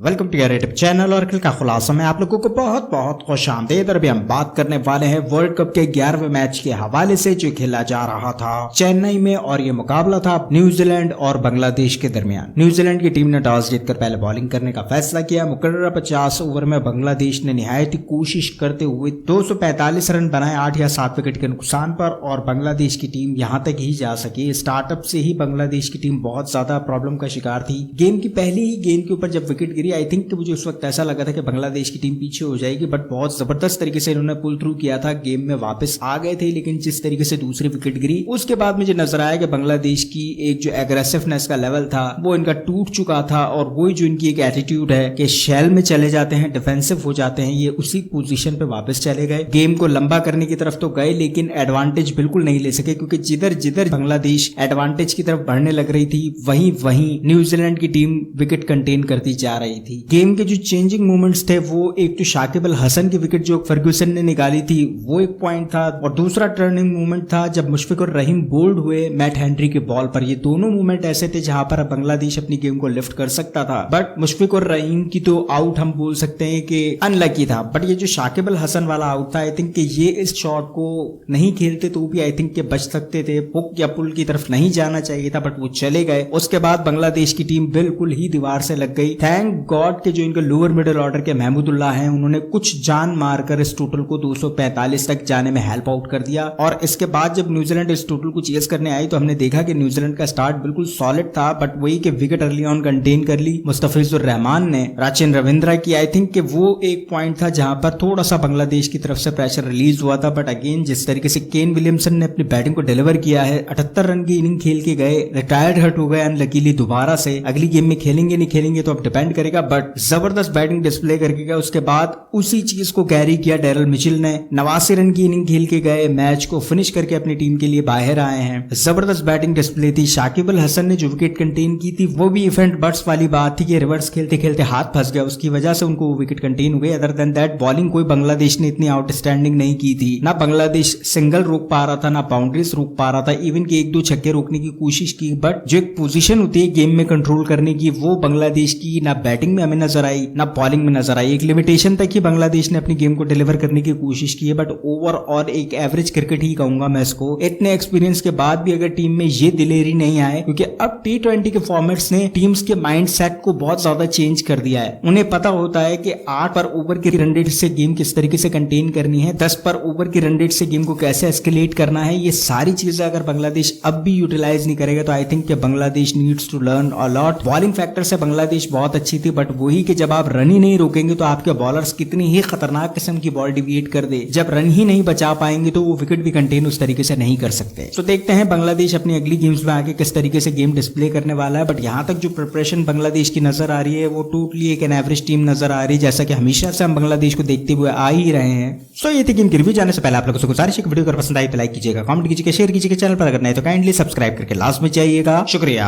Welcome to your YouTube channel और कल का खुलासा में आप लोगों को बहुत बहुत खुश आमदीद। और अभी हम बात करने वाले हैं वर्ल्ड कप के 11वें मैच के हवाले से जो खेला जा रहा था चेन्नई में, और ये मुकाबला था न्यूजीलैंड और बांग्लादेश के दरमियान। न्यूजीलैंड की टीम ने टॉस जीतकर पहले बॉलिंग करने का फैसला किया। मुकर्रर 50 ओवर में बांग्लादेश ने निहायत ही कोशिश करते हुए 245 रन बनाए 8 या 7 विकेट के नुकसान पर, और बांग्लादेश की टीम यहां तक ही जा सकी। स्टार्टअप से ही बांग्लादेश की टीम बहुत ज्यादा प्रॉब्लम का शिकार थी। गेम की पहली ही गेंद के ऊपर जब विकेट गिरी, आई थिंक कि मुझे उस वक्त ऐसा लगा था कि बांग्लादेश की टीम पीछे हो जाएगी, बट बहुत जबरदस्त तरीके से इन्होंने पुल थ्रू किया था। गेम में वापस आ गए थे, लेकिन जिस तरीके से दूसरी विकेट गिरी उसके बाद मुझे नजर आया कि बांग्लादेश की एक जो एग्रेसिवनेस का लेवल था वो इनका टूट चुका था, और वही जो इनकी एक एटीट्यूड है कि शेल में चले जाते हैं, डिफेंसिव हो जाते हैं, ये उसी पोजीशन पे वापस चले गए। गेम को लंबा करने की तरफ तो गए, लेकिन एडवांटेज बिल्कुल नहीं ले सके, क्योंकि जिधर जिधर बांग्लादेश एडवांटेज की तरफ बढ़ने लग रही थी वहीं वहीं न्यूजीलैंड की टीम विकेट कंटेन करती जा रही थी। गेम के जो चेंजिंग मोमेंट्स थे वो एक तो शाकिब अल हसन की विकेट जो फर्ग्यूसन ने निकाली थी वो एक पॉइंट था, और दूसरा टर्निंग मोमेंट था जब मुशफिक और रहीम बोल्ड हुए मैट हेनरी के बॉल पर। ये दोनों मोमेंट ऐसे थे जहां पर बांग्लादेश अपनी गेम को लिफ्ट कर सकता था, बट मुशफिक और रहीम की तो आउट हम बोल सकते हैं कि अनलकी था। बट ये जो शाकिब अल हसन वाला आउट था, आई थिंक कि ये इस शॉट को नहीं खेलते तो भी आई थिंक के बच सकते थे। हुक या पुल की तरफ नहीं जाना चाहिए था, बट वो चले गए। उसके बाद बांग्लादेश की टीम बिल्कुल ही दीवार से लग गई। थैंक गॉड के जो इनके लोअर मिडिल ऑर्डर के महमूदुल्लाह हैं, उन्होंने कुछ जान मारकर इस टोटल को 245 तक जाने में हेल्प आउट कर दिया। और इसके बाद जब न्यूजीलैंड इस टोटल को चेस करने आई तो हमने देखा कि न्यूजीलैंड का स्टार्ट बिल्कुल सॉलिड था, बट वही कि विकेट अर्ली ऑन कंटेन कर ली मुस्तफिजुर रहमान ने, राचिन रविंद्रा की। आई थिंक कि वो एक पॉइंट था जहां पर थोड़ा सा बांग्लादेश की तरफ से प्रेशर रिलीज हुआ था, बट अगेन जिस तरीके से केन विलियमसन ने अपनी बैटिंग को डिलीवर किया है, 78 रन की इनिंग खेल के गए, रिटायर्ड हर्ट हो गए अनलकीली दोबारा से। अगली गेम में खेलेंगे नहीं खेलेंगे तो अब डिपेंड करेगा, बट जबरदस्त बैटिंग डिस्प्ले करके गए। उसके बाद उसी चीज को कैरी किया डेरिल मिचेल ने, 89 रन की इनिंग खेल के गए, मैच को फिनिश करके अपनी टीम के लिए बाहर आए हैं। जबरदस्त बैटिंग डिस्प्ले थी। शाकिब अल हसन ने जो विकेट कंटेन की थी वो भी इवेंट बट्स वाली बात थी कि रिवर्स खेलते खेलते हाथ फंस गया, उसकी वजह से उनको विकेट कंटेन हुए। अदर देन दैट बॉलिंग कोई बांग्लादेश ने इतनी आउटस्टैंडिंग नहीं की थी। ना बांग्लादेश सिंगल रोक पा रहा था, ना बाउंड्रीज रोक पा रहा था, इवन कि 1-2 छक्के रोकने की कोशिश की, बट जो एक पोजीशन होती है गेम में कंट्रोल करने की वो बांग्लादेश की ना बैटिंग में हमें नजर आई ना बॉलिंग में नजर आई। एक लिमिटेशन तक ही बांग्लादेश ने अपनी गेम को डिलीवर करने की कोशिश की है, बट ओवरऑल एक एवरेज क्रिकेट ही कहूंगा मैं इसको। इतने एक्सपीरियंस के बाद भी अगर टीम में ये दिलेरी नहीं आए, क्योंकि अब T20 के फॉर्मेट्स ने टीम्स के माइंड सेट को बहुत ज्यादा चेंज कर दिया है। उन्हें पता होता है कि 8 पर ओवर की रन रेट से गेम किस तरीके से कंटेन करनी है, 10 पर ओवर की रन रेट से गेम को कैसे एस्केलेट करना है। ये सारी चीजें अगर बांग्लादेश अब भी यूटिलाइज नहीं करेगा तो आई थिंक कि Bangladesh needs to learn a lot. Bowling factor से बांग्लादेश बहुत अच्छी थी, बट वही कि जब आप रन ही नहीं रोकेंगे तो आपके बॉलर्स कितनी ही खतरनाक किस्म की बॉल डिविएट कर दे, जब रन ही नहीं बचा पाएंगे तो वो विकेट भी कंटेन उस तरीके से नहीं कर सकते। तो देखते हैं बांग्लादेश अपनी अगली गेम्स में आगे किस तरीके से गेम डिस्प्ले करने वाला है, बट यहां तक जो प्रिपरेशन बांग्लादेश की नजर आ रही है वो टोटली एक एवरेज टीम नजर आ रही है, जैसा कि हमेशा से हम बांग्लादेश को देखते हुए आ ही रहे हैं। सो ये थी गेम की रिव्यू। जाने से पहले आप लोगों से गुजारिश है कि वीडियो अगर पसंद आई तो लाइक कीजिएगा, कमेंट कीजिएगा, शेयर कीजिएगा, चैनल पर अगर नहीं तो काइंडली सब्सक्राइब करके लास्ट में जाइएगा। शुक्रिया।